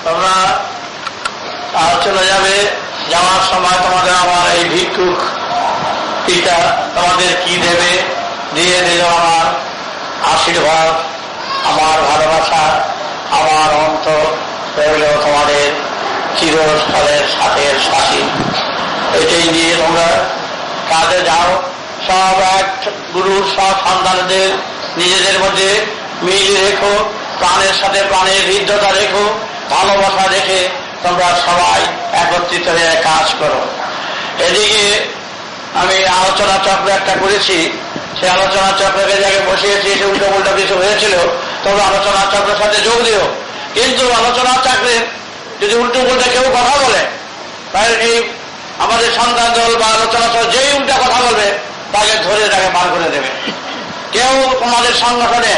তোমরা চলে যাবে, যাওয়ার সময় তোমাদের আমার এই ভিক্ষুক পিতা তোমাদের কি দেবে, দিয়ে দিল আমার আশীর্বাদ, আমার ভালোবাসা, আমার অন্তর রইল তোমাদের চিরস্থলের সাথের সাথী। এটাই নিয়ে তোমরা কাজে যাও। সব এক গুরুর সব সন্তানদের নিজেদের মধ্যে মিল রেখো, প্রাণের সাথে প্রাণের হৃদ্যতা রেখো, ভালোবাসা রেখে তোমরা সবাই একত্রিত হয়ে কাজ করো। এদিকে আমি আলোচনা চক্র একটা করেছি, সেই আলোচনা চক্রকে জায়গায় বসিয়েছি, সে উল্টো উল্টো কিছু হয়েছিল, তবে আলোচনা চক্রের সাথে যোগ দিও। কিন্তু আলোচনা চক্রের যদি উল্টো উল্টে কেউ কথা বলে, তাহলে এই আমাদের সন্তান দল বা আলোচনা চক্র যেই উল্টা কথা বলবে তাকে ধরে তাকে বার করে দেবে। কেউ তোমাদের সংগঠনে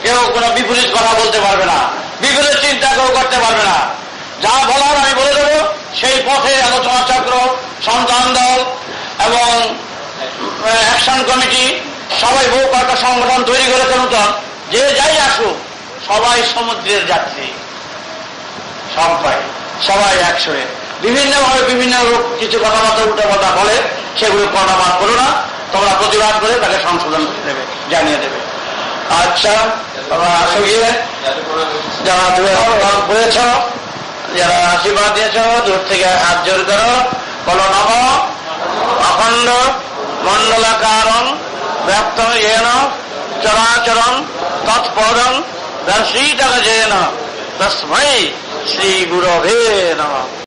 কেউ কোনো বিপরীত কথা বলতে পারবে না, বিপরীত চিন্তা কেউ করতে পারবে না। যা বলার আমি বলে দেবো, সেই পথে আলোচনা চক্র, সন্তান দল এবং অ্যাকশন কমিটি সবাই বহু কয়েকটা সংগঠন তৈরি করেছে নতুন। যে যাই আসুক সবাই সমুদ্রের যাত্রী, সবাই একসঙ্গে। বিভিন্নভাবে বিভিন্ন লোক কিছু কথাবার্তা উল্টো কথা বলে, সেগুলো কর্ণপাত করো না, তোমরা প্রতিবাদ করে তাকে সংশোধন করে দেবে, জানিয়ে দেবে। আচ্ছা, তোমরা আসো গিয়ে যারা তুমি করেছ, যারা আশীর্বাদ দিয়েছ, দূর থেকে হাত জোর করো, বলো নম অখণ্ড মণ্ডলাকারং ব্যক্ত येन চরাচরং তৎপদং দর্শিতগজেন তস্मै শ্রী গুরবে নমঃ।